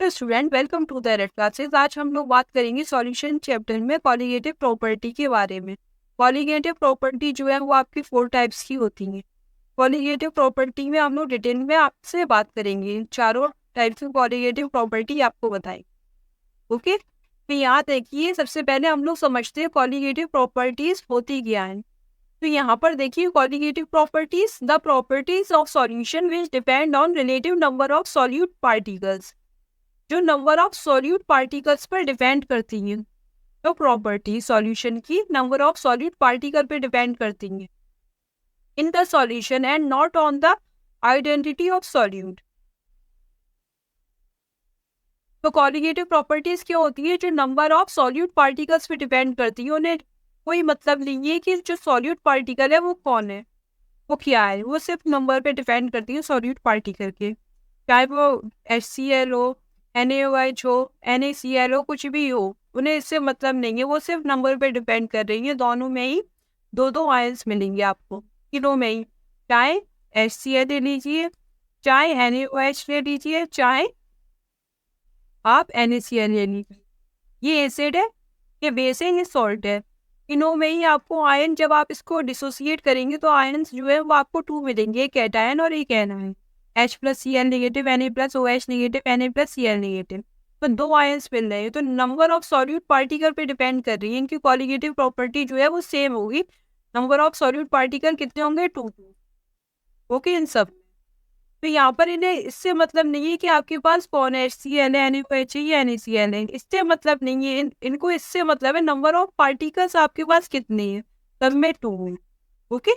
Hello student, welcome to the red classes. आज हम लोग बात करेंगे सॉल्यूशन चैप्टर में कॉलिगेटिव प्रॉपर्टी के बारे में। कॉलिगेटिव प्रॉपर्टी जो है वो आपकी 4 टाइप्स की होती है। कॉलिगेटिव प्रॉपर्टी में हम लोग डिटेल में आपसे बात करेंगे, चारों टाइप्स की कॉलिगेटिव प्रॉपर्टी आपको बताएंगे। ओके, तो यहाँ देखिए, सबसे पहले हम लोग समझते हैं कॉलिगेटिव प्रॉपर्टीज होती क्या है। तो यहाँ पर देखिए, colligative properties the properties of solution which depend on relative number of solute particles, जो नंबर ऑफ सॉल्यूट पार्टिकल्स पर डिपेंड करती हैं। तो प्रॉपर्टी सॉल्यूशन की नंबर ऑफ सॉल्यूट पार्टिकल पर डिपेंड करती हैं in the solution and not on the identity of solute. तो कॉलिगेटिव प्रॉपर्टीज क्या होती है, जो नंबर ऑफ सॉल्यूट पार्टिकल्स पे डिपेंड करती है। उन्हें कोई मतलब नहीं है कि जो सॉल्यूट पार्टिकल है वो कौन है, वो क्या है, वो सिर्फ नंबर पे डिपेंड करती है सॉल्यूट पार्टिकल के। चाहे वो HCl हो, NaOH हो, NaCl हो, कुछ भी हो, उन्हें इससे मतलब नहीं है। वो सिर्फ नंबर पे डिपेंड कर रही है। दोनों में ही दो दो आयंस मिलेंगे आपको, तीनों में ही। चाहे HCl ले लीजिए, चाहे NaOH ले लीजिए, चाहे आप NaCl ले लीजिए। ये एसिड है, ये बेस है, ये सॉल्ट है। इनों में ही आपको आयन, जब आप इसको डिसोसिएट करेंगे तो आयन्स जो है वो आपको 2 मिलेंगे, एक कैटायन और एक anion. H+Cl negative, Na+OH negative, Na+Cl negative. तो 2 आयन्स मिल रहे हैं। तो नंबर ऑफ सॉल्यूट पार्टिकल पे डिपेंड कर रही है। इनकी कॉलिगेटिव प्रॉपर्टी जो है वो सेम होगी। नंबर ऑफ सॉल्यूट पार्टिकल कितने होंगे? 2। ओके, इन सब। तो यहाँ पर इन्हें इससे मतलब नहीं है कि आपके पास कौन है, HCl है, NaOH है या NaCl है, इससे मतलब नहीं है। इनको इससे मतलब है नंबर ऑफ पार्टिकल्स आपके पास कितने हैं, सब में 2 है। ओके,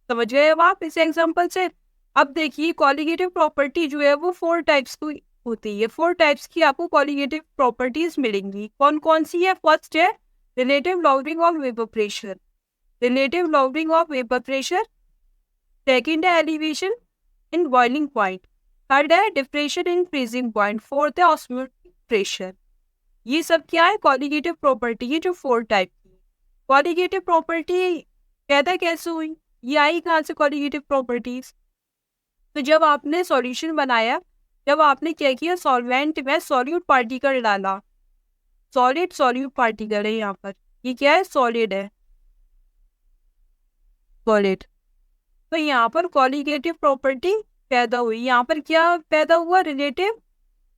समझ गए अब आप इस एग्जांपल से। अब देखिए, कॉलिगेटिव प्रॉपर्टी जो है वो 4 टाइप्स की होती है। 4 टाइप्स की आपको कॉलिगेटिव प्रॉपर्टीज मिलेंगी। कौन कौन सी है? फर्स्ट है relative lowering of vapour pressure, relative lowering of vapour pressure. Second है elevation in boiling point. Third है depression in freezing point. Fourth है ऑस्मोटिक प्रेशर। ये सब क्या है? कॉलिगेटिव प्रॉपर्टी है, जो 4 टाइप की। कॉलिगेटिव प्रॉपर्टी पैदा कैसे हुई, ये आई कहाँ से कॉलिगेटिव प्रॉपर्टीज? तो जब आपने सॉल्यूशन बनाया, जब आपने क्या किया, सॉल्वेंट में सॉल्यूट पार्टिकल डाला। सॉलिड सॉल्यूट पार्टिकल है यहाँ पर, ये क्या है? सॉलिड है, सॉलिड। तो यहाँ पर कॉलिगेटिव प्रॉपर्टी पैदा हुई। यहाँ पर क्या पैदा हुआ? Relative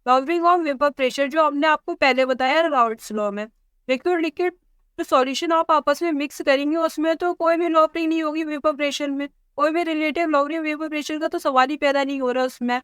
lowering of vapour pressure, जो हमने आपको पहले बताया राउल्ट्स लॉ में। लिक्विड लिक्विड जो सॉल्यूशन आप आपस में मिक्स करेंगे, उसमें तो कोई भी लॉवरिंग नहीं होगी वेपर प्रेशर में। कोई भी रिलेटिव लॉवरिंग वेपर प्रेशर का तो सवाल ही पैदा नहीं हो रहा उसमें।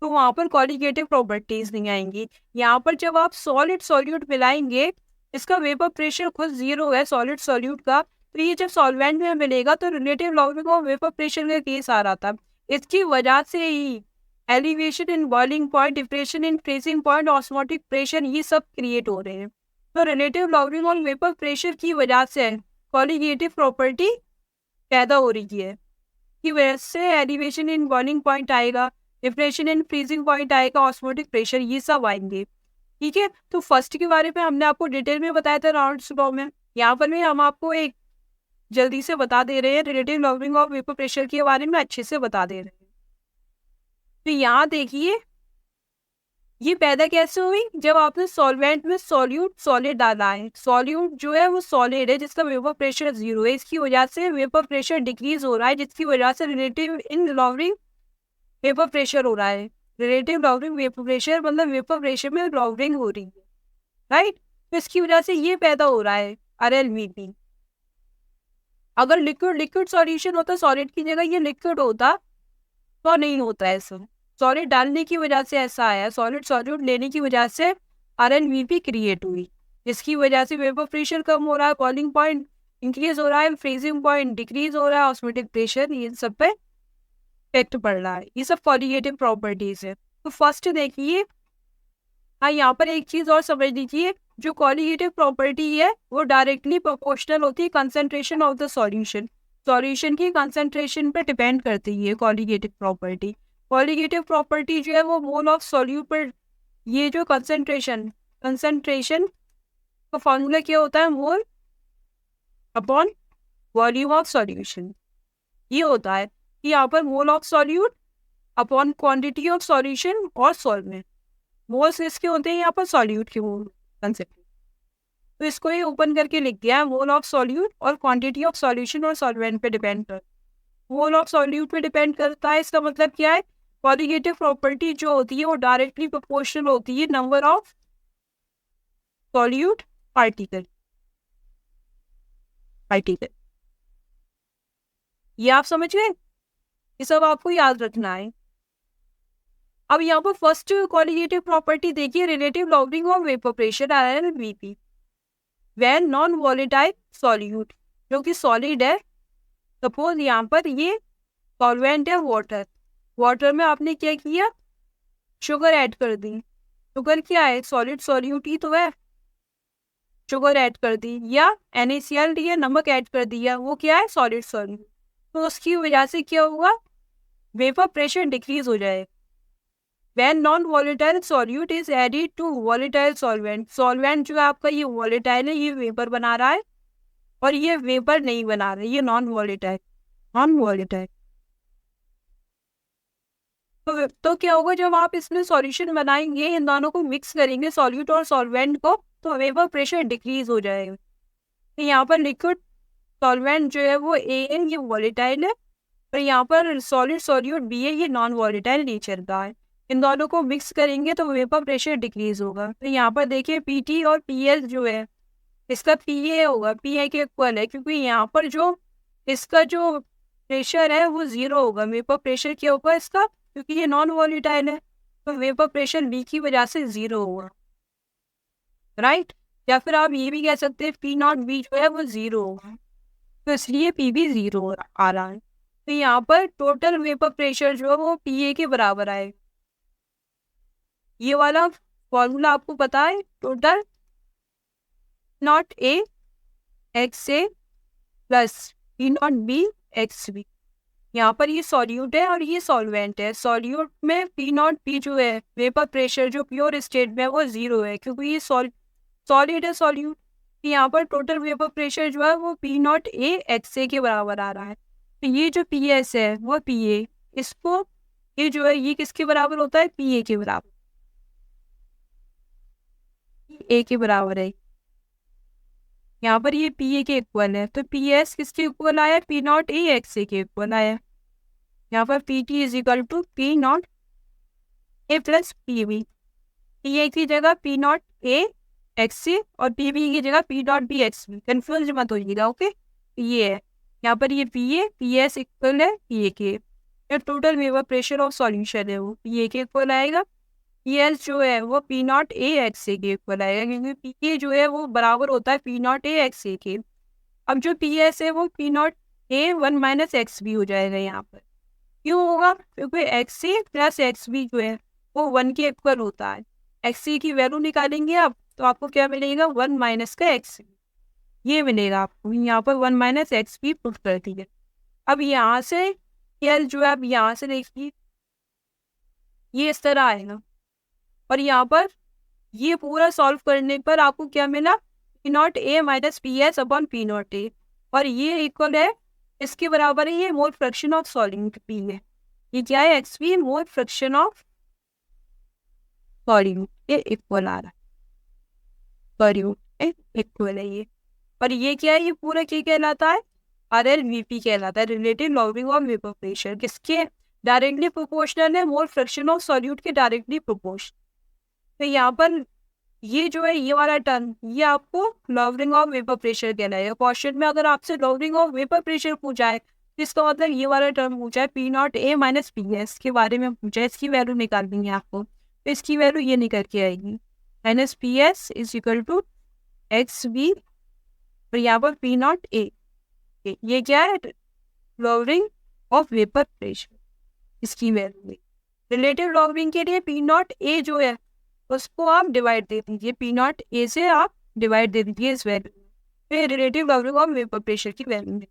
तो वहाँ पर कॉलिगेटिव प्रॉपर्टीज नहीं आएंगी। यहाँ पर जब आप सॉलिड सॉल्यूट मिलाएंगे, इसका वेपर प्रेशर खुद 0 है सॉलिड सॉल्यूट का, तो ये जब सॉल्वेंट में मिलेगा तो relative lowering of vapour pressure का केस आ रहा था। इसकी वजह से ही elevation in boiling point, depression in freezing point, osmotic pressure, ये सब क्रिएट हो रहे हैं। तो relative lowering on vapour pressure की वजह से कॉलिगेटिव प्रॉपर्टी पैदा हो रही है। की वजह से एलिवेशन इन बॉइलिंग पॉइंट आएगा, डिप्रेशन इन फ्रीजिंग पॉइंट आएगा, ऑस्मोटिक प्रेशर, ये सब आएंगे। ठीक है, तो फर्स्ट के बारे में हमने आपको डिटेल में बताया था राउल्ट्स लॉ में। यहाँ पर भी हम आपको एक जल्दी से बता दे रहे हैं, relative lowering of vapour pressure के बारे में अच्छे से बता दे रहे हैं। तो यहाँ देखिए, ये पैदा कैसे हुई? जब आपने सॉल्वेंट में सॉलिड डाला है। सॉल्यूट जो है वो सॉलिड है, जिसका वेपर प्रेशर 0 है। इसकी वजह से वेपर प्रेशर डिक्रीज हो रहा है, जिसकी वजह से रिलेटिव इन लॉवरिंग वेपर प्रेशर हो रहा है। रिलेटिव लॉवरिंग वेपर प्रेशर मतलब वेपर प्रेशर में लॉवरिंग हो रही है, राइट। तो इसकी वजह से ये पैदा हो रहा है RLVP। अगर लिक्विड लिक्विड सॉल्यूशन होता, सॉलिड की जगह ये लिक्विड होता, तो नहीं होता ऐसा। सॉलिड डालने की वजह से ऐसा आया, सॉलिड सॉल्यूट लेने की वजह से RLVP क्रिएट हुई, जिसकी वजह से वेपर प्रेशर कम हो रहा है, बॉइलिंग पॉइंट इंक्रीज हो रहा है, फ्रीजिंग पॉइंट डिक्रीज हो रहा है, ऑस्मोटिक प्रेशर, ये सब पे इफेक्ट पड़ रहा है। ये सब कॉलिगेटिव प्रॉपर्टीज है। तो फर्स्ट देखिए, हाँ, यहाँ पर एक चीज और समझ लीजिए, जो कॉलिगेटिव प्रॉपर्टी है वो डायरेक्टली प्रोपोर्शनल होती है concentration of the solution. Solution की कंसेंट्रेशन पर डिपेंड करती है कॉलिगेटिव प्रॉपर्टी। कॉलिगेटिव प्रॉपर्टी जो है वो मोल ऑफ सॉल्यूट पर, ये जो कंसेंट्रेशन का फॉर्मूला क्या होता है? Mole upon volume of solution. ये होता है कि यहाँ पर mole of solute upon quantity of solution और सॉल्वेंट। मोल्स किसके होते हैं यहाँ पर? सॉल्यूट के मोल कंसेप्ट। तो इसको ही ओपन करके लिख दिया है, मोल ऑफ सॉल्यूट और क्वांटिटी ऑफ सॉल्यूशन और सॉल्वेंट पे डिपेंड करता है। मोल ऑफ सॉल्यूट पे डिपेंड करता है, इसका मतलब क्या है? कॉलिगेटिव प्रॉपर्टी जो होती है वो डायरेक्टली प्रोपोर्शनल होती है नंबर ऑफ सॉल्यूट पार्टिकल। ये आप समझ गए? ये सब आपको याद रखना है। अब यहाँ पर फर्स्ट कॉलिगेटिव प्रॉपर्टी देखिए, relative logging off vapour pressure RLVP when non volatile solute, जो कि सॉलिड है। सपोज यहाँ पर ये सॉल्वेंट है वाटर, वाटर में आपने क्या किया? शुगर ऐड कर दी। शुगर क्या है? सॉलिड सॉल्यूट ही तो है। शुगर ऐड कर दी या NaCl दिया, नमक ऐड कर दिया, वो क्या है? Solid solute. तो उसकी वजह से क्या होगा? वेपर प्रेशर डिक्रीज हो जाए। When non-volatile solute is added to volatile solvent, solvent जो है आपका ये volatile है, ये वेपर बना रहा है, और ये वेपर नहीं बना रहा है, ये नॉन वॉलेटाइल। तो क्या होगा? जब आप इसमें सॉल्यूशन बनाएंगे, इन दोनों को मिक्स करेंगे, सॉल्यूट और सॉल्वेंट को, तो वेपर प्रेशर डिक्रीज हो जाएगा। तो यहाँ पर लिक्विड सॉल्वेंट जो है वो A है, ये वॉलेटाइल है, और यहाँ पर सॉलिड सॉल्यूट B है, ये नॉन वॉलेटाइल नेचर का है। इन दोनों को मिक्स करेंगे तो वेपर प्रेशर डिक्रीज होगा। तो यहाँ पर देखिए PT और PL जो है, इसका PA होगा, PA के इक्वल है, क्योंकि यहाँ पर जो इसका जो प्रेशर है वो 0 होगा। वेपर प्रेशर क्या होगा इसका? क्योंकि ये नॉन वॉलेटाइल है, तो वेपर प्रेशर B की वजह से 0 होगा, राइट। या फिर आप ये भी कह सकते हैं P0B जो है वो 0 होगा, तो इसलिए P भी 0 आ रहा है। तो यहाँ पर टोटल वेपर प्रेशर जो है वो PA के बराबर आए। ये वाला फॉर्मूला आपको पता है, total not A XA plus P0B XB। यहाँ पर ये सॉल्यूट है और ये सॉल्वेंट है। सॉल्यूट में P0B जो है वेपर प्रेशर जो प्योर स्टेट में है वो 0 है, क्योंकि ये सॉलिड है सॉल्यूट। यहाँ पर टोटल वेपर प्रेशर जो है वो P0A XA के बराबर आ रहा है। तो ये जो PS है वो PA, इसको ये जो है ये किसके बराबर होता है? PA के बराबर, A के बराबर है। यहाँ पर ये PA के इक्वल है, तो PS किसके इक्वल आया? P0A XA के इक्वल आया। यहाँ पर PT is equal to P0A plus PB। PA की जगह P0A XA और PB की जगह P0B XB, कंफ्यूज मत होइएगा, ओके। ये है यहाँ पर ये PS इक्वल है PA के। जो total vapour pressure of solution है वो PA के इक्वल आएगा। PL जो है वो P0A XA के इक्वल आएगा, क्योंकि PA जो है वो बराबर होता है P0A XA के। अब जो PS है वो P0A 1 माइनस XB हो जाएगा यहाँ पर। क्यों होगा? क्योंकि XA प्लस XB जो है वो 1 के इक्वल होता है। XA की वैल्यू निकालेंगे आप तो आपको क्या मिलेगा? 1 माइनस का XB, ये मिलेगा आपको। यहाँ पर 1 माइनस XB पुट कर दिया। अब यहाँ से PL जो है, अब यहाँ से देखिए ये इस तरह आएगा, और यहाँ पर ये पूरा सॉल्व करने पर आपको क्या मिला? P0A minus PS upon P0A, और ये इक्वल है, इसके बराबर है ये mole fraction of solute P है। ये क्या है? XB mole fraction of solute, ये इक्वल आ रहा है, सॉल्यूट इक्वल है ये। और ये क्या है? ये पूरा क्या कहलाता है? RLVP कहलाता है, relative logging off vapour pressure. किसके डायरेक्टली प्रोपोर्शनल है? मोल फ्रैक्शन ऑफ सॉल्यूट के डायरेक्टली प्रोपोर्शनल। तो यहाँ पर ये जो है ये वाला टर्म, ये आपको लॉगरिथम ऑफ वेपर प्रेशर कहलाएगा। क्वेश्चन में अगर आपसे लॉगरिथम ऑफ वेपर प्रेशर पूछा है तो इसका मतलब ये वाला टर्म पूछा है, P0A माइनस PS के बारे में पूछा है। इसकी वैल्यू निकालनी है आपको, तो इसकी वैल्यू ये निकल के आएगी, minus PS is equal to XB, और यहाँ पर P0A। ये क्या है? लॉगरिथम ऑफ वेपर प्रेशर, इसकी वैल्यू। रिलेटिव लॉगरिथम के लिए P0A जो है उसको आप डिवाइड दे दीजिए, P0A से आप डिवाइड दे दीजिए इस वैल्यू में, फिर relative logarithm of vapour pressure की वैल्यू में।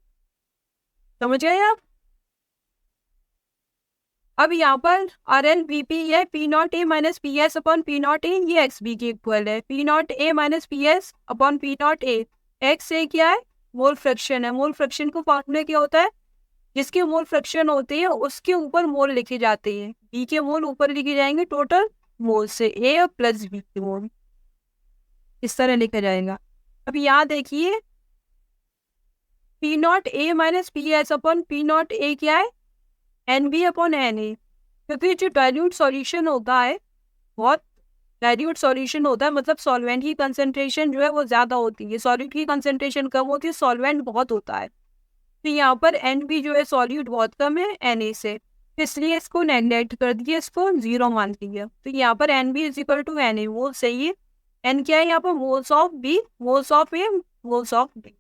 समझ गए आप? अब यहाँ पर RLVP है P0A minus PS upon P0A, ये XB के इक्वल है। P0A minus PS upon P0A, XA क्या है? मोल फ्रैक्शन है। मोल फ्रैक्शन को फॉर्मूला क्या होता है? जिसके मोल फ्रैक्शन होते हैं उसके ऊपर मोल लिखे जाते हैं। B के मोल ऊपर लिखे जाएंगे टोटल मोल से, ए और प्लस बी के मोल, इस तरह लिखा जाएगा। अब यहाँ देखिए P naught A minus P S upon P naught A क्या है, N B upon N A, क्योंकि जो डाइल्यूट सॉल्यूशन होता है बहुत डाइल्यूट सॉल्यूशन होता है, मतलब सॉल्वेंट की कंसंट्रेशन जो है वो ज़्यादा होती है, सॉल्यूट की कंसंट्रेशन कम होती है, सॉल्वेंट बहुत होता है। तो यहाँ पर एन बी जो है सॉल्यूट बहुत कम है एन ए से, इसलिए इसको नेगलेक्ट कर दिया, इसको 0 मान लिया। तो यहाँ पर N B is equal to N A, वो सही है। एन क्या है यहाँ पर, moles of B, moles of A, moles of B,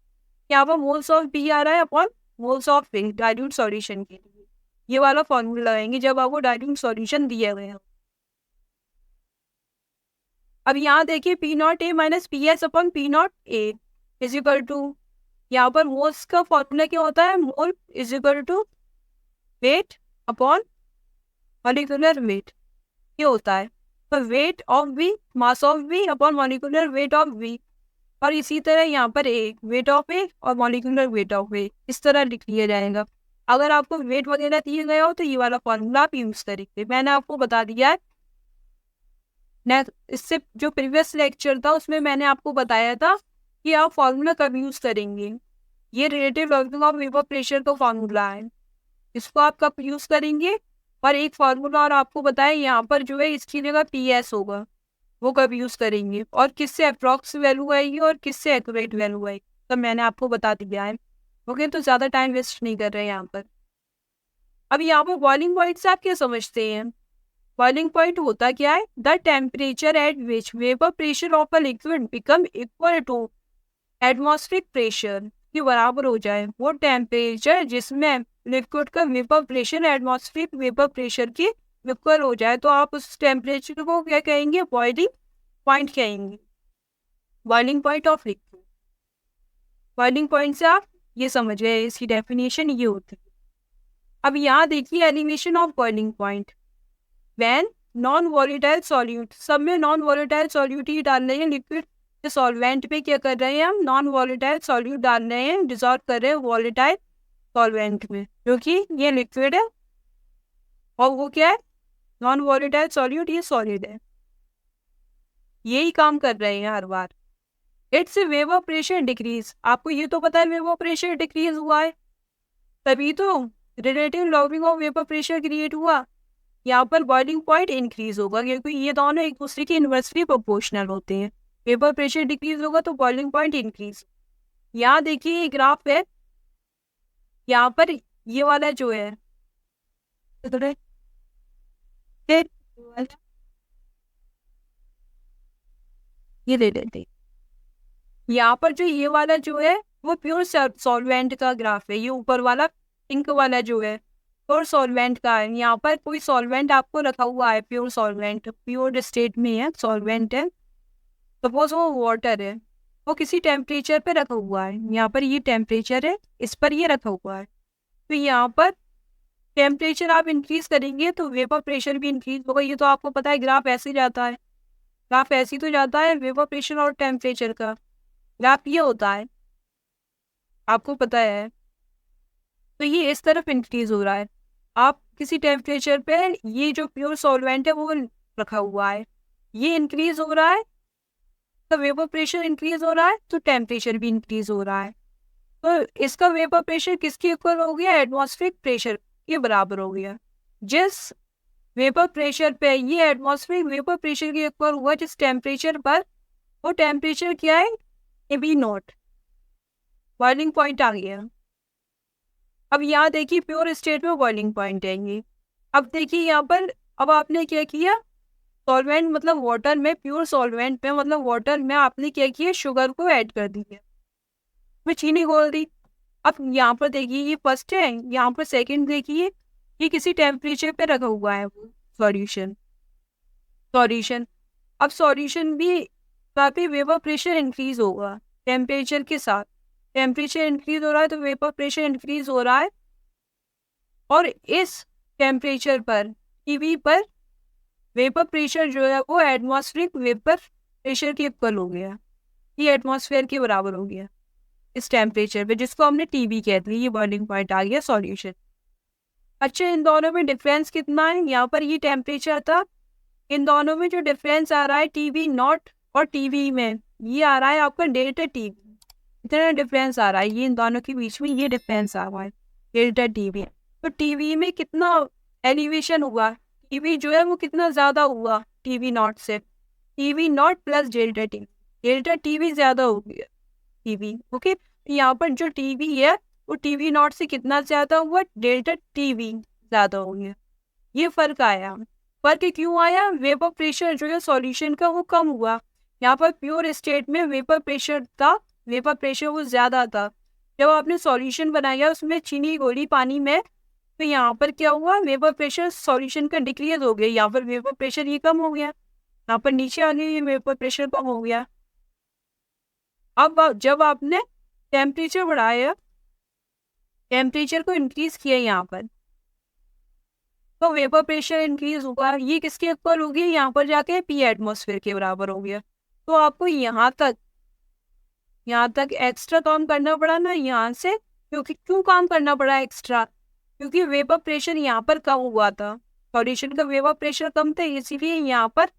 यहाँ पर मोल्स ऑफ बी आ रहा है upon moles of A dilute solution के लिए। ये वाला फॉर्मूला लगाएंगे जब आपको डाइल्यूट सॉल्यूशन दिए हुए हैं। अब यहाँ देखिए P naught A minus P S upon P naught A is equal to, यहाँ पर मोल्स का फॉर्मूला क्या होता है, mole is equal to weight upon molecular weight, ये होता है। तो weight of B, mass of B upon molecular weight of B, और इसी तरह यहाँ पर ए, वेट ऑफ ए और मॉलिक्यूलर वेट ऑफ ए, इस तरह लिख लिया जाएगा। अगर आपको वेट वगैरह दिए गए हो तो ये वाला फॉर्मूला आप यूज करेंगे। मैंने आपको बता दिया है, इससे जो प्रीवियस लेक्चर था उसमें मैंने आपको बताया था कि आप फॉर्मूला कब यूज करेंगे। ये रिलेटिव लॉगिथम ऑफ वेपर प्रेशर का फॉर्मूला है, इसको आप कब यूज करेंगे। और एक फॉर्मूला और आपको बताया यहाँ पर जो है इसकी जगह पी एस होगा, वो कब यूज करेंगे, और किससे अप्रॉक्स वैल्यू आएगी और किससे एक्यूरेट वैल्यू आएगी, तब मैंने आपको बता दिया है। ओके, तो ज़्यादा टाइम वेस्ट नहीं कर रहे हैं यहाँ पर। अब यहाँ पर बॉइलिंग पॉइंट से आप क्या समझते हैं, बॉइलिंग पॉइंट होता क्या है, the temperature at which vapour pressure of a liquid become equal to atmospheric pressure के बराबर हो जाए, वो टेम्परेचर जिसमें लिक्विड का vapour pressure atmospheric vapour pressure के इक्वल हो जाए, तो आप उस टेम्परेचर को क्या कहेंगे, बॉइलिंग पॉइंट कहेंगे, boiling point of liquid. Boiling point से आप ये समझ गए, इसकी डेफिनेशन ये होती है। अब यहाँ देखिए elevation of boiling point, when non volatile solute, सब में नॉन वॉलेटाइल सॉल्यूट ही डाल रहे हैं, लिक्विड सॉल्वेंट पे क्या कर रहे हैं हम, नॉन वॉलेटाइल सॉल्यूट डाल रहे हैं, डिसॉल्व कर रहे हैं वॉलेटाइल सॉल्वेंट में, क्योंकि ये लिक्विड है और वो क्या है, नॉन वॉलेटाइल सॉल्यूट, ये सॉलिड है, यही काम कर रहे हैं हर बार। इट्स वेपर प्रेशर डिक्रीज, आपको ये तो पता है वेपर प्रेशर डिक्रीज हुआ है, तभी तो relative logging off vapour pressure create हुआ। यहाँ पर बॉइलिंग पॉइंट इंक्रीज होगा क्योंकि ये दोनों एक दूसरे के इन्वर्सली प्रोपोर्शनल होते हैं, वेपर प्रेशर डिक्रीज होगा तो बॉइलिंग पॉइंट इंक्रीज। यहाँ देखिए ये ग्राफ है, यहाँ पर ये वाला जो है ये दे देते, यहाँ पर जो ये वाला जो है वो प्योर सॉल्वेंट का ग्राफ है, ये ऊपर वाला पिंक वाला जो है प्योर सॉल्वेंट का है। यहाँ पर कोई सॉल्वेंट आपको रखा हुआ है, प्योर सॉल्वेंट, प्योर स्टेट में है, सॉल्वेंट है, सपोज वो वाटर है, वो किसी टेम्परेचर पे रखा हुआ है, यहाँ पर ये टेम्परेचर है, इस पर ये रखा हुआ है। तो यहाँ पर टेम्परेचर आप इंक्रीज करेंगे तो वेपर प्रेशर भी इंक्रीज होगा, ये तो आपको पता है, ग्राफ ऐसे जाता है, ग्राफ ऐसे तो जाता है, वेपर प्रेशर और टेम्परेचर का ग्राफ ये होता है, आपको पता है। तो ये इस तरफ इंक्रीज हो रहा है, आप किसी टेम्परेचर पे ये जो प्योर सॉल्वेंट है वो रखा हुआ है, ये इंक्रीज हो रहा है, तो वेपर प्रेशर इंक्रीज हो रहा है तो टेम्परेचर भी इंक्रीज हो रहा है। तो इसका वेपर प्रेशर किसके इक्वल हो गया, एटमॉस्फेरिक प्रेशर के बराबर हो गया। जिस वेपर प्रेशर पे ये एटमॉस्फेरिक वेपर प्रेशर के इक्वल हुआ जिस टेम्परेचर पर, वो टेम्परेचर क्या है, AB नॉट, बॉइलिंग पॉइंट आ गया। अब यहाँ देखिए प्योर स्टेट में बॉइलिंग पॉइंट आएंगे। अब देखिए यहाँ पर, अब आपने क्या किया, सॉल्वेंट मतलब वाटर में, प्योर सॉल्वेंट में मतलब वाटर में आपने क्या किया, शुगर को ऐड कर दिया, मैं चीनी घोल दी। अब यहाँ पर देखिए ये फर्स्ट है, यहाँ पर सेकंड देखिए, ये किसी टेम्परेचर पे रखा हुआ है वो सॉल्यूशन, अब सॉल्यूशन भी काफ़ी वेपर प्रेशर इंक्रीज होगा टेम्परेचर के साथ, टेम्परेचर इंक्रीज हो रहा है तो वेपर प्रेशर इंक्रीज हो रहा है, और इस टेम्परेचर पर टीवी पर वेपर प्रेशर जो है वो एटमॉस्फेरिक वेपर प्रेशर के इक्वल हो गया, ये एटमॉस्फेयर के बराबर हो गया इस टेम्परेचर पे, जिसको हमने टीवी कहते हैं, ये बॉइलिंग पॉइंट आ गया सॉल्यूशन। अच्छा, इन दोनों में डिफरेंस कितना है, यहाँ पर ये टेम्परेचर था इन दोनों में जो डिफरेंस आ रहा है टीवी नॉट और टीवी में, ये आ रहा है आपका डेल्टा टीवी। इतना डिफरेंस आ रहा है, ये इन दोनों के बीच में ये डिफरेंस आ रहा है डेल्टा टीवी। तो टीवी में कितना एलिवेशन हुआ, टीवी जो है वो कितना ज़्यादा हुआ टीवी नॉट से, TV naught plus delta TV, delta TV ज़्यादा हो गया टीवी। ओके, यहाँ पर जो टीवी है वो टीवी नॉट से कितना ज़्यादा हुआ, डेल्टा टीवी ज़्यादा हो गया। ये फ़र्क आया। फ़र्क क्यों आया, वेपर प्रेशर जो है सॉल्यूशन का वो कम हुआ। यहाँ पर प्योर स्टेट में वेपर प्रेशर था, वेपर प्रेशर वो ज़्यादा था। जब आपने सॉल्यूशन बनाया उसमें चीनी घोली पानी में, तो यहाँ पर क्या हुआ, वेपर प्रेशर सॉल्यूशन का डिक्रीज हो गया, यहाँ पर वेपर प्रेशर ये कम हो गया, यहाँ पर नीचे आ गया, ये वेपर प्रेशर कम हो गया। अब जब आपने टेम्परेचर बढ़ाया, टेम्परेचर को इंक्रीज किया यहाँ पर, तो वेपर प्रेशर इंक्रीज हुआ, ये किसके इक्वल हो गया, यहाँ पर जाके पी एटमॉस्फेयर के बराबर हो गया। तो आपको यहाँ तक एक्स्ट्रा काम करना पड़ा ना यहाँ से, क्योंकि क्यों काम करना पड़ा एक्स्ट्रा, क्योंकि वेपर प्रेशर यहाँ पर कम हुआ था, सॉल्यूशन का वेपर प्रेशर कम था, इसीलिए यहाँ पर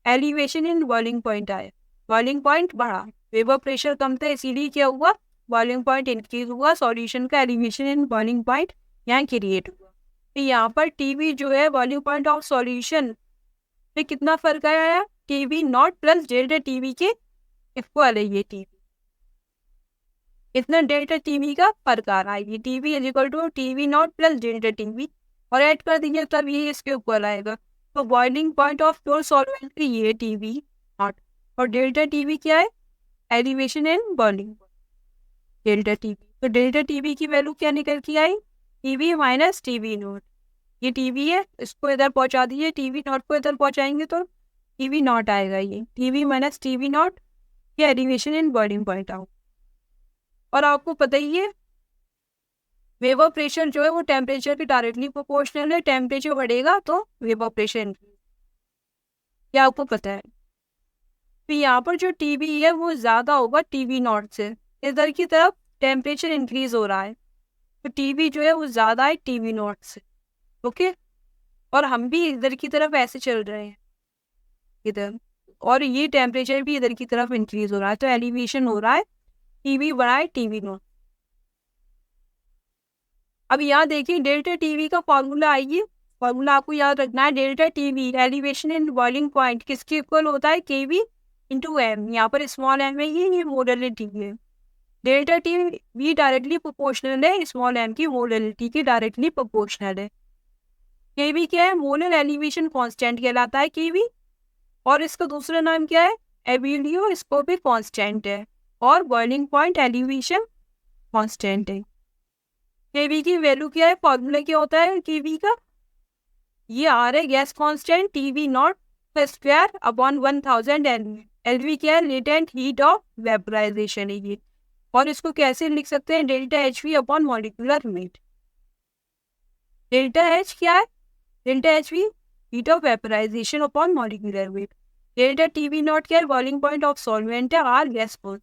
एलिवेशन इन बॉइलिंग पॉइंट आया, बॉइलिंग पॉइंट बढ़ा। वेपर प्रेशर कम था इसीलिए क्या हुआ, बॉइलिंग पॉइंट इंक्रीज हुआ, सॉल्यूशन का एलिवेशन इन बॉइलिंग पॉइंट यहाँ क्रिएट हुआ। तो यहाँ पर टीवी जो है बॉइलिंग पॉइंट ऑफ सॉल्यूशन में कितना फर्क आया, TV naught plus delta TV के इक्वल है ये टीवी, इतना डेल्टा टीवी का फर्क आ रहा है, ये TV is equal to TV naught plus delta TV, और ऐड कर दीजिए तब ये इसके ऊपर आएगा। तो boiling point of pure solvent की ये टीवी नॉट, और डेल्टा टीवी क्या है, elevation in boiling delta TV. तो डेल्टा टीवी की वैल्यू क्या निकल के आई, टीवी माइनस टीवी नॉट, ये टीवी है इसको इधर पहुंचा दीजिए, टीवी नॉट को इधर पहुंचाएंगे तो टीवी नॉट आएगा, ये टीवी माइनस टीवी नॉट, ये elevation in boiling point out. और आपको पता ही है वेपर प्रेशर जो है वो टेम्परेचर के डायरेक्टली प्रोपोर्शनल है, टेम्परेचर बढ़ेगा तो वेपर प्रेशर इंक्रीज, क्या आपको पता है। तो यहाँ पर जो टीवी है वो ज़्यादा होगा टीवी नॉट से, इधर की तरफ टेम्परेचर इंक्रीज हो रहा है, तो टीवी जो है वो ज़्यादा है टीवी नॉट से। ओके, और हम भी इधर की तरफ ऐसे चल रहे हैं इधर, और ये टेम्परेचर भी इधर की तरफ इंक्रीज हो रहा है, तो एलिवेशन हो रहा है, टीवी बढ़ा है टीवी नॉट। अब यहाँ देखिए डेल्टा टीवी का फॉर्मूला आइए, फॉर्मूला आपको याद रखना है, delta TV elevation in boiling point किसके इक्वल होता है, केवी इंटू एम, यहाँ पर स्मॉल एम है, ये मोडलिटी है। डेल्टा टीवी डायरेक्टली प्रोपोर्शनल है स्मॉल एम की मोडलिटी के डायरेक्टली प्रोपोर्शनल है। केवी क्या है, मोलर एलिवेशन कांस्टेंट कहलाता है केवी, और इसका दूसरा नाम क्या है, एबिलियोस्कोपिक कांस्टेंट है, और बॉइलिंग पॉइंट एलिवेशन कांस्टेंट है। केवी की वैल्यू क्या है, फॉर्मूला क्या होता है केवी का, ये आर है gas constant, TV naught square upon 1000 LV, LV क्या है, लेटेंट हीट ऑफ वेपराइजेशन है ये, और इसको कैसे लिख सकते हैं, delta H we upon molecular wait. Delta H क्या है, delta H we heat of vaporisation upon molecular wait, delta TV not क्या है, बॉइलिंग पॉइंट ऑफ सॉल्वेंट है, आर गैस कॉन्स्टेंट।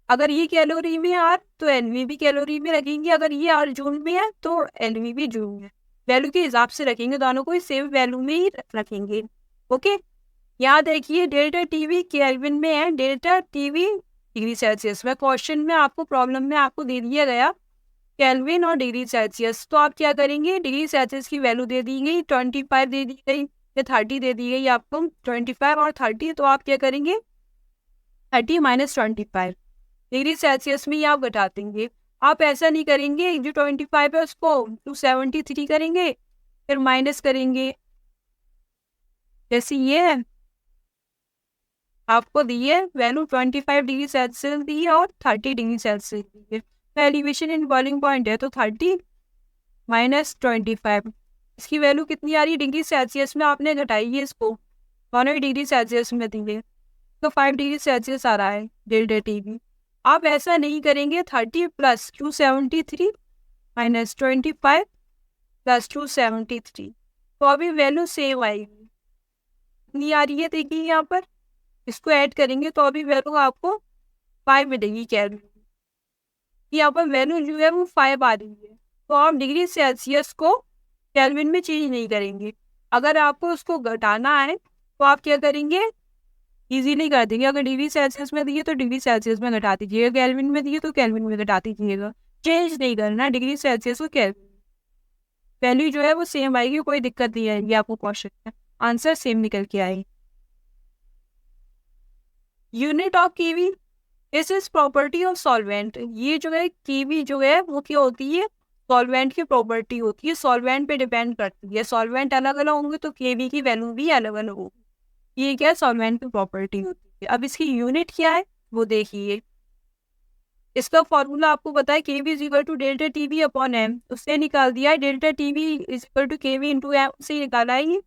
अगर ये कैलोरी में आर तो एनवी भी कैलोरी में रखेंगे, अगर ये आर जूल में है तो एनवी भी जूल में, वैल्यू के हिसाब से रखेंगे, दोनों को सेम वैल्यू में ही रखेंगे। ओके, यहाँ देखिए डेल्टा टीवी केल्विन में है, डेल्टा टीवी डिग्री सेल्सियस में, क्वेश्चन में आपको प्रॉब्लम में आपको दे दिया गया केल्विन और डिग्री सेल्सियस, तो आप क्या करेंगे, डिग्री सेल्सियस की वैल्यू दे दी गई 25 दे दी गई या 30 दे दी गई आपको, 25 और 30, तो आप क्या करेंगे 30 माइनस 25 डिग्री सेल्सियस में ही आप घटा देंगे। आप ऐसा नहीं करेंगे, जो 25 है उसको 273 करेंगे फिर माइनस करेंगे, जैसे ये है आपको दिए वैल्यू 25 डिग्री सेल्सियस दी है और 30 डिग्री सेल्सियस दी है, तो एलिवेशन इन बॉइलिंग पॉइंट है तो 30 माइनस 25, इसकी वैल्यू कितनी आ रही है डिग्री सेल्सियस में, आपने घटाई है इसको, 1 डिग्री सेल्सियस में दिए तो 5 डिग्री सेल्सियस आ रहा है डेल्टा टीवी। आप ऐसा नहीं करेंगे, 30 प्लस 273 माइनस 25 प्लस 273, तो अभी वैल्यू सेम आएगी, नहीं आ रही है देखिए यहाँ पर, इसको ऐड करेंगे तो अभी वैल्यू आपको 5 मिलेगी कैलोरी, यहाँ पर वैल्यू जो है वो 5 आ रही है, तो आप डिग्री सेल्सियस को केल्विन में चेंज नहीं करेंगे, अगर आपको उसको घटाना है तो आप क्या करेंगे, इजीली कर देंगे। अगर डिग्री सेल्सियस में दिए तो डिग्री सेल्सियस में घटा दीजिएगा, केल्विन में दिए तो केल्विन में घटा दीजिएगा। चेंज नहीं करना डिग्री सेल्सियस को केल्विन, वैल्यू जो है वो सेम आएगी, कोई दिक्कत नहीं आएगी आपको क्वेश्चन में, आंसर सेम निकल के आएगी। Unit of KV is property of solvent. ये जो है केवी जो है वो क्या होती है, सॉल्वेंट की प्रॉपर्टी होती है, सॉल्वेंट पे डिपेंड करती है। सॉल्वेंट अलग अलग होंगे तो केवी की वैल्यू भी अलग अलग होगी। ये क्या सॉल्वेंट की प्रॉपर्टी होती है। अब इसकी यूनिट क्या है वो देखिए। इसका फॉर्मूला आपको पता है, KB is equal to delta TB upon M, उससे निकाल दिया है। Delta TV is equal to KB into M से निकाला है ये।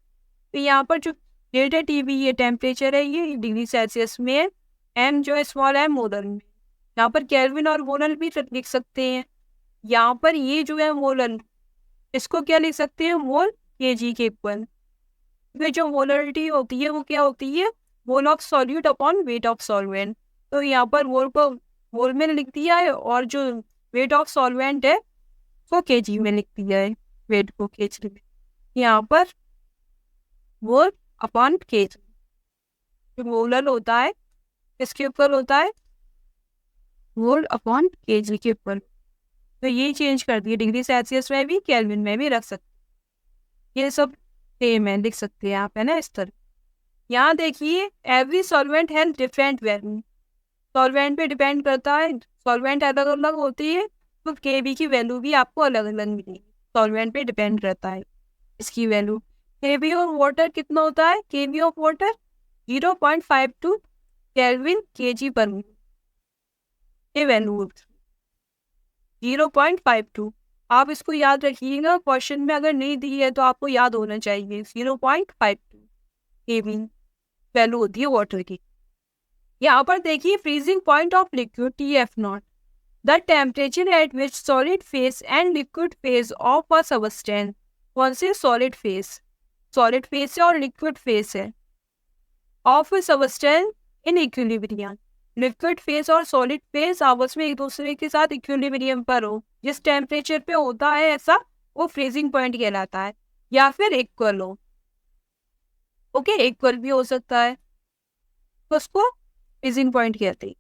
तो यहाँ पर जो डेल्टा टीवी ये टेम्परेचर है, ये डिग्री सेल्सियस में है, एम जो है स्मॉल एम मोलर में। यहाँ पर केल्विन और मोलर भी लिख सकते हैं। यहाँ पर ये जो है मोलर, इसको क्या लिख सकते हैं, मोल केजी के इक्वल। जो मोलरिटी होती है वो क्या होती है, mole of solute upon weight of solvent. तो यहाँ पर मोल को मोल में लिख दिया है और जो वेट ऑफ सॉल्वेंट है वो केजी में लिख दिया है, वेट को केजी में। यहाँ पर मोल अपॉन केजी, जो मोलर होता है इसके ऊपर होता है मोल अपॉन केजी के ऊपर। तो ये चेंज कर दिए, डिग्री सेल्सियस में भी केल्विन में भी रख सकते, ये सब सेम है, लिख सकते हैं आप, है ना इस तरह। यहाँ देखिए every solvent has different value, solvent पे डिपेंड करता है, सॉल्वेंट अलग अलग होती है तो केवी की वैल्यू भी आपको अलग अलग मिलेगी, सॉल्वेंट पे डिपेंड करता है इसकी वैल्यू। केवी ऑफ वाटर कितना होता है, केवी ऑफ वाटर 0.52 केल्विन केजी पर मोल, ये वैल्यू 0.52। आप इसको याद रखिएगा, क्वेश्चन में अगर नहीं दी है तो आपको याद होना चाहिए 0.52 केवी वैल्यू होती है वाटर की। यहाँ पर देखिए freezing point of liquid TF0, the temperature at which solid phase and liquid phase of a substance. कौन से, सॉलिड फेस, सॉलिड फेस है और लिक्विड फेस है, of a substance in equilibrium. Liquid phase और सॉलिड फेस आपस में एक दूसरे के साथ इक्विलिब्रियम पर हो, जिस टेम्परेचर पे होता है ऐसा, वो फ्रीजिंग पॉइंट कहलाता है। या फिर इक्वल हो, ओके इक्वल भी हो सकता है, तो उसको फ्रीजिंग पॉइंट कहते हैं।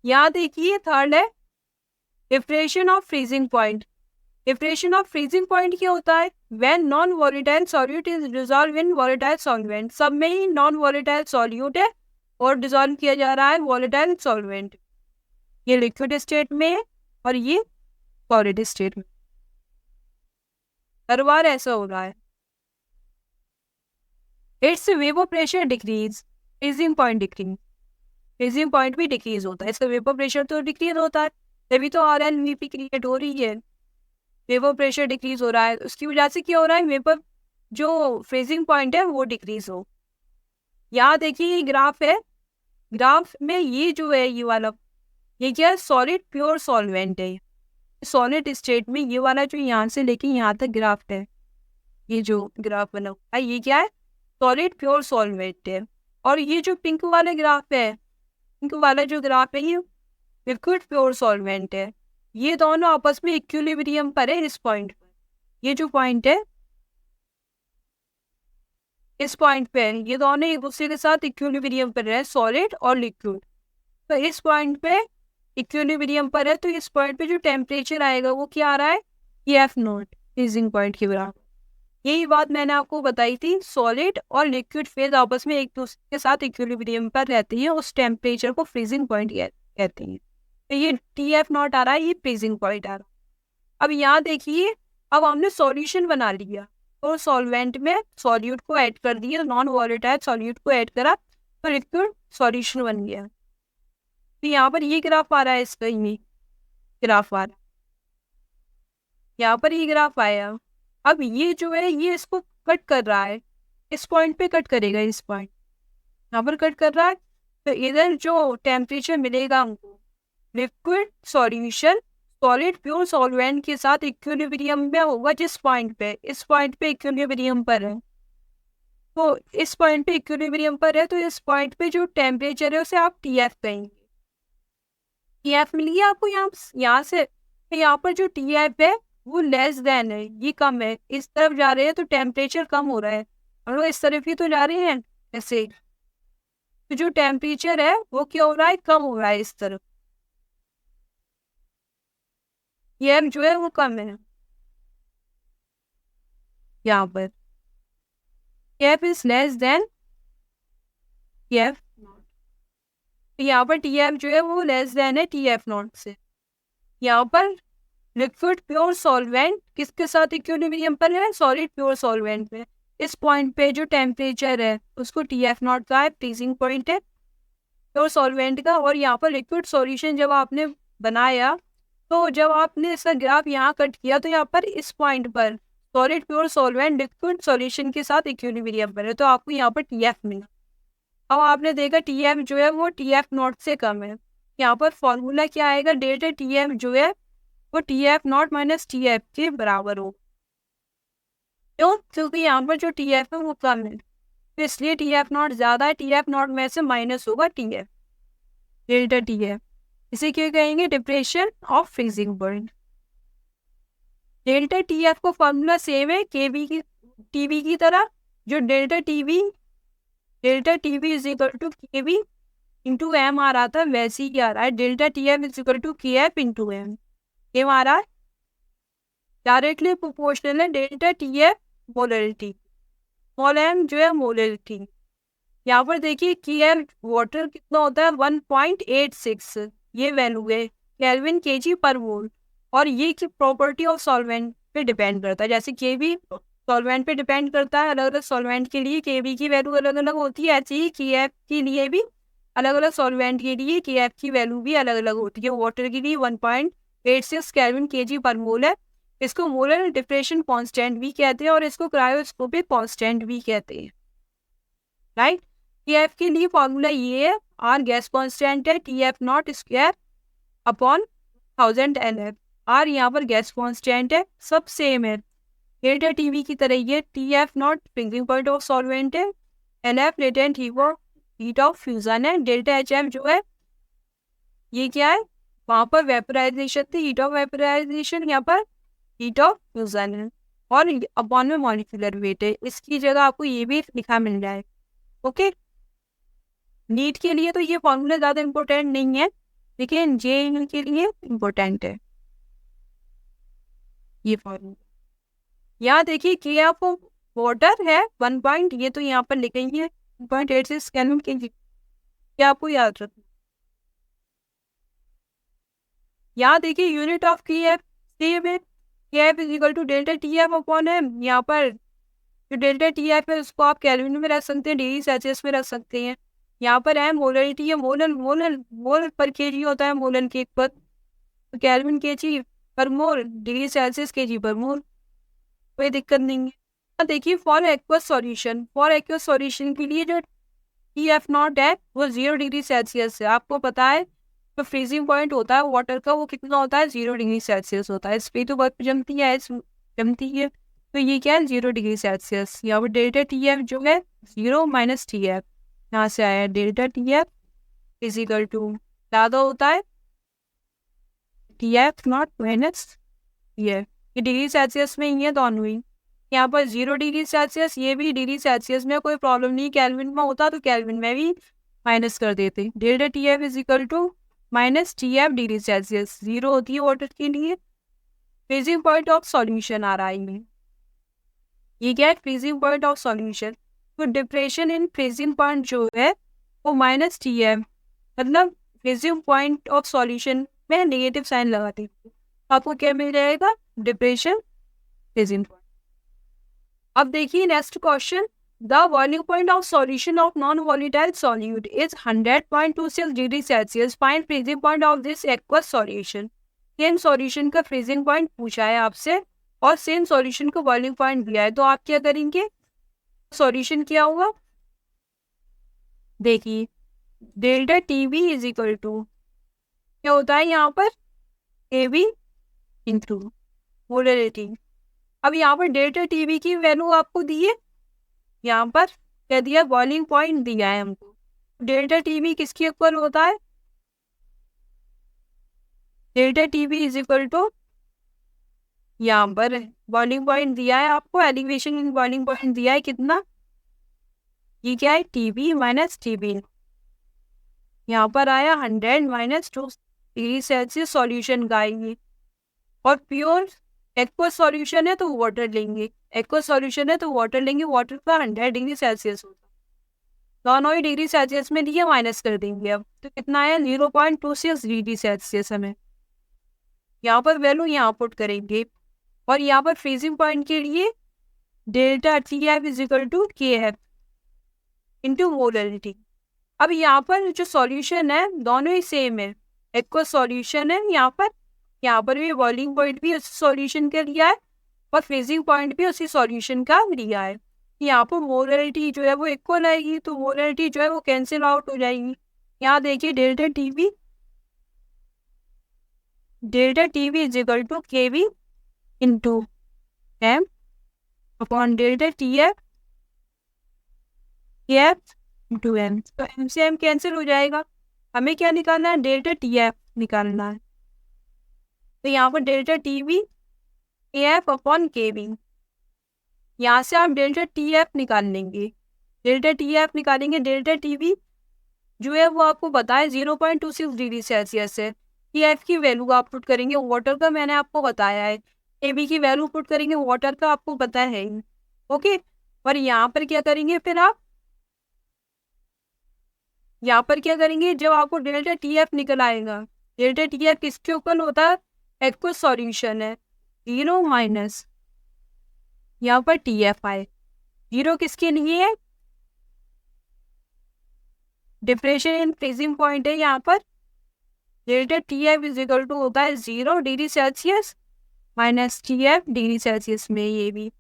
यहाँ देखिए थर्ड है differentiation of freezing point. Differentiation of freezing point क्या होता है, when non volatile solute is dissolve in volatile solvent. सब में ही नॉन वोलेटाइल सॉल्यूट है और डिसॉल्व किया जा रहा है वोलेटाइल सॉल्वेंट। ये लिक्विड स्टेट में है और ये सॉलिड स्टेट में, हर बार ऐसा हो रहा है। It's vapour pressure decrease, freezing point decrease, freezing point भी डिक्रीज होता है, इसका वेपर प्रेशर तो डिक्रीज होता है, तभी तो RnVP क्रिएट हो रही है। वेपर प्रेशर डिक्रीज हो रहा है, उसकी वजह से क्या हो रहा है, वेपर जो फ्रीजिंग पॉइंट है वो डिक्रीज हो। यहाँ देखिए ये ग्राफ है, ग्राफ में ये जो है ये वाला, ये क्या है, सॉलिड प्योर सॉल्वेंट है। सॉलिड स्टेट में ये वाला जो यहाँ से लेके यहाँ तक ग्राफ है, ये जो ग्राफ बना हुआ है ये क्या है, सॉलिड प्योर सॉल्वेंट है। और ये जो पिंक वाला ग्राफ है, पिंक वाला जो ग्राफ है ये लिक्विड प्योर सॉल्वेंट है। ये दोनों आपस में इक्विलिब्रियम पर है इस पॉइंट पर, ये जो पॉइंट है इस पॉइंट पे है, ये दोनों एक दूसरे के साथ इक्विलिब्रियम पर है, सॉलिड और लिक्विड। तो इस पॉइंट पे इक्विलिब्रियम पर है, तो इस पॉइंट पे जो टेम्परेचर आएगा वो क्या आ रहा है, TF0, फ्रीजिंग पॉइंट के बराबर। यही बात मैंने आपको बताई थी, सॉलिड और लिक्विड फेज आपस में एक दूसरे के साथ इक्विलिब्रियम पर रहती है, उस टेम्परेचर को फ्रीजिंग पॉइंट कहते हैं। तो ये TF0 आ रहा है, ये फ्रीजिंग पॉइंट आ रहा है। अब यहाँ देखिए, अब हमने सॉल्यूशन बना लिया और सॉल्वेंट में सॉल्यूट को ऐड कर दिया, नॉन वोलेटाइल सॉल्यूट को ऐड करा तो लिक्विड सॉल्यूशन बन गया। तो यहाँ पर ये ग्राफ आ रहा है, इसका ये ग्राफ आ रहा है, यहाँ पर ये ग्राफ आया। अब ये जो है ये इसको कट कर रहा है, इस पॉइंट पे कट करेगा, इस पॉइंट यहाँ पर कट कर रहा है। तो इधर जो टेम्परेचर मिलेगा हमको, liquid solution solid pure solvent के साथ इक्विलिब्रियम में होगा, जिस पॉइंट पे, इस पॉइंट पे इक्विलिब्रियम पर है। तो इस पॉइंट पे इक्विलिब्रियम पर है, तो इस पॉइंट पे जो टेम्परेचर है उसे आप TF कहेंगे। TF मिल गया आपको यहाँ से, यहाँ पर जो TF है वो लेस देन है, ये कम है, इस तरफ जा रहे हैं तो टेम्परेचर कम हो रहा है, हम लोग इस तरफ ही तो जा रहे हैं ऐसे, तो जो टेम्परेचर है वो क्या हो रहा है, कम हो रहा है इस तरफ, ये जो है वो कम है यहाँ पर, F is less than F, यहाँ पर टी एफ जो है वो लेस देन है टी एफ नॉट से। यहाँ पर लिक्विड प्योर सॉल्वेंट किसके साथ इक्विलिब्रियम पर है, सॉलिड प्योर सॉल्वेंट में। इस पॉइंट पे जो टेम्परेचर है उसको टी एफ नॉट का है, फ्रीजिंग पॉइंट है प्योर सॉल्वेंट का। और यहाँ पर लिक्विड सॉल्यूशन जब आपने बनाया, तो जब आपने इसका ग्राफ यहाँ कट किया तो यहाँ पर इस पॉइंट पर solid pure solvent liquid solution के साथ इक्विलिब्रियम पर है, तो आपको यहाँ पर टी एफ मिला। अब आपने देखा टी एफ जो है वो टी एफ नॉट से कम है, यहाँ पर फॉर्मूला क्या आएगा, डेल्टा टी एफ जो है वो T F naught minus T F के बराबर हो, क्यों, क्योंकि यहाँ पर जो टी एफ है वो कम है, तो इसलिए टी एफ नॉट ज्यादा है, टी एफ नॉट में से माइनस होगा T F, delta T F. इसे क्या कहेंगे, depression of freezing point. Delta T F को फॉर्मूला सेम है केवी की टीवी की तरह, जो delta TV is equal to KB into M आ रहा था, वैसे ही आ रहा है, delta T F is equal to K F into M, ये आ रहा है डायरेक्टली प्रोपोर्शनल है delta T F molarity, mole M जो है मोलरिटी। यहाँ पर देखिए की एफ वाटर कितना होता है 1.86, ये वैल्यू है केल्विन केजी पर मोल, और ये की प्रॉपर्टी ऑफ सॉल्वेंट पे डिपेंड करता है, जैसे केवी सॉल्वेंट पे डिपेंड करता है, अलग अलग सॉल्वेंट के लिए केवी की वैल्यू अलग अलग होती है, ऐसे ही के एफ के लिए भी अलग अलग सॉल्वेंट के लिए के एफ की वैल्यू भी अलग अलग होती है। वाटर के लिए 1.86 केल्विन केजी पर मोल है, इसको मोलर डिप्रेशन कांस्टेंट भी कहते हैं और इसको क्रायोस्कोपिक कांस्टेंट भी कहते हैं, राइट। टी एफ के लिए फॉर्मूला ये है, आर गैस कांस्टेंट है, T F naught square upon 1000 N F, R यहाँ पर गैस कांस्टेंट है, सब सेम है, डेल्टा टीवी की तरह ये T F not freezing point of solvent है, N F latent heat of fusion है, डेल्टा एच एफ जो है ये क्या है, वहां पर वेपोराइजेशन थी, हीट ऑफ वेपोराइजेशन, यहाँ पर हीट ऑफ फ्यूजन है, और अपॉन में मॉलिक्यूलर वेट है, इसकी जगह आपको ये भी लिखा मिल जाए। ओके, नीट के लिए तो ये फॉर्मूला ज्यादा इंपॉर्टेंट नहीं है, लेकिन जे के लिए इंपॉर्टेंट है ये फॉर्मूला। यहाँ देखिए कि आप वाटर है 1 पॉइंट, ये तो यहाँ पर लिखेंगे 1.86 केल्विन केजी, क्या आपको याद रखना। यहाँ देखिए यूनिट ऑफ की एफ सेम है, K F is equal to delta T F upon है, यहाँ पर जो डेल्टा टी एफ है उसको आप केल्विन में रख सकते हैं, डिग्री सेल्सियस में रख सकते हैं, यहाँ पर है मोलरिटी है, मोल पर केजी होता है मोलन के पर, तो केल्विन केजी पर मोल, डिग्री सेल्सियस केजी पर मोल, कोई दिक्कत नहीं है। देखिए फॉर एक्वस सॉल्यूशन के लिए जो टी एफ नॉट है वो 0 डिग्री सेल्सियस है, आपको पता है तो फ्रीजिंग पॉइंट होता है वाटर का वो कितना होता है 0 डिग्री सेल्सियस होता है, इस पे तो बर्फ जमती है, जमती है, तो ये क्या है 0 डिग्री सेल्सियस। यहाँ पर डेल्टा टी एफ जो है 0 माइनस टी एफ, यहाँ से आया delta T F is equal to ज़्यादा होता है T F naught minus T F, ये डिग्री सेल्सियस में ही है दोनों ही, यहाँ पर 0 डिग्री सेल्सियस, ये भी डिग्री सेल्सियस में, कोई प्रॉब्लम नहीं, केल्विन में होता तो केल्विन में भी माइनस कर देते, delta T F is equal to minus T F degree Celsius, 0 होती है वाटर के लिए। फ्रीजिंग पॉइंट ऑफ सॉल्यूशन आ रहा है में, ये क्या है फ्रीजिंग पॉइंट ऑफ सॉल्यूशन, तो डिप्रेशन इन फ्रीजिंग पॉइंट जो है वो माइनस टी एफ, मतलब फ्रीजिंग पॉइंट ऑफ सॉल्यूशन में नेगेटिव साइन लगाते हैं, आपको क्या मिल जाएगा, डिप्रेशन फ्रीजिंग पॉइंट। अब देखिए next question, the boiling point of solution of non volatile solute is 100.26 degree Celsius, find freezing point of this aqueous solution. Same solution का freezing point पूछा है आपसे और सेम सॉल्यूशन का बॉइलिंग पॉइंट दिया है, तो आप क्या करेंगे, सॉल्यूशन क्या होगा, देखिए delta TV is equal to क्या होता है यहाँ पर एवी इंटू मोलरिटी। अब यहाँ पर डेल्टा टीवी की वैल्यू आपको दी है, यहाँ पर क्या दिया, बॉइलिंग पॉइंट दिया है हमको, डेल्टा टीवी किसके इक्वल होता है, delta TV is equal to यहाँ पर बॉइलिंग पॉइंट दिया है आपको, एलिवेशन इन बॉइलिंग पॉइंट दिया है कितना, ये क्या है TB माइनस TB। यहाँ पर आया 100 माइनस 2 डिग्री सेल्सियस सॉल्यूशन का आएंगे। और प्योर एक्वा सॉल्यूशन है तो वाटर लेंगे, एक्वा सॉल्यूशन है तो वाटर लेंगे, वाटर का 100 डिग्री सेल्सियस होता है, दोनों ही डिग्री सेल्सियस में दिए, माइनस कर देंगे अब तो कितना आया 0.26 डिग्री सेल्सियस हमें। यहाँ पर वैल्यू यहाँ पुट करेंगे और यहाँ पर फ्रीजिंग पॉइंट के लिए delta TF is equal to KF into molarity. अब यहाँ पर जो सॉल्यूशन है दोनों ही सेम है, एक्वा सॉल्यूशन है यहाँ पर भी बॉइलिंग पॉइंट भी उसी सॉल्यूशन का लिया है और फ्रीजिंग पॉइंट भी उसी सॉल्यूशन का लिया है। यहाँ पर मोलरिटी जो है वो इक्वल आएगी तो मोलरिटी जो है वो कैंसिल आउट हो जाएगी। यहाँ देखिए delta TV is equal to KV into M upon delta TF into M। तो M से M कैंसिल हो जाएगा, हमें क्या निकालना है, डेल्टा TF निकालना है। तो यहाँ पर delta TB KF upon KB, यहाँ से आप डेल्टा TF निकाल लेंगे, डेल्टा TF निकालेंगे, डेल्टा TB जो है वो आपको बताया 0.26 डिग्री सेल्सियस है। TF की वैल्यू आप पुट करेंगे, वाटर का मैंने आपको बताया है, KB की वैल्यू पुट करेंगे, वाटर का आपको पता है ही। ओके, और यहाँ पर क्या करेंगे फिर आप, यहाँ पर क्या करेंगे, जब आपको डेल्टा TF निकल आएगा, डेल्टा TF किसके ऊपर होता है, एक्वा सॉल्यूशन है, 0 माइनस यहाँ पर TF आए, 0 किसके लिए है, डिप्रेशन इन फ्रीजिंग पॉइंट है, यहाँ पर delta TF is equal to होता है 0 degree Celsius minus TF degree Celsius में, ये भी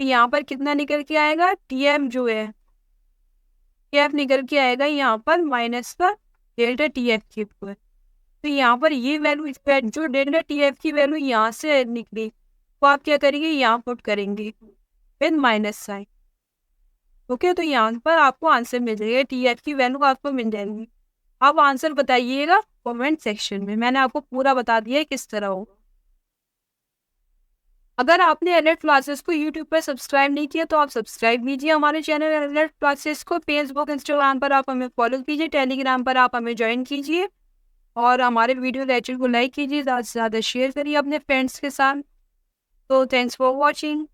यहाँ पर कितना निकल के आएगा, TF जो है TF निकल के आएगा यहाँ पर माइनस का डेल्टा TF के ऊपर। तो यहाँ पर ये वैल्यू जो डेल्टा TF की वैल्यू यहाँ से निकली तो आप क्या करेंगे, यहाँ पुट करेंगे फिर माइनस साइन। ओके, तो यहाँ पर आपको आंसर मिल जाएगा, TF की वैल्यू आपको मिल जाएगी। आप आंसर बताइएगा कमेंट सेक्शन में, मैंने आपको पूरा बता दिया है किस तरह होगा। अगर आपने एलर्ट क्लासेस को यूट्यूब पर सब्सक्राइब नहीं किया तो आप सब्सक्राइब कीजिए हमारे चैनल एलर्ट क्लासेस को, फेसबुक इंस्टाग्राम पर आप हमें फॉलो कीजिए, टेलीग्राम पर आप हमें ज्वाइन कीजिए और हमारे वीडियो लेक्चर को लाइक कीजिए, ज़्यादा से ज़्यादा शेयर करिए अपने फ्रेंड्स के साथ। तो थैंक्स फॉर वॉचिंग।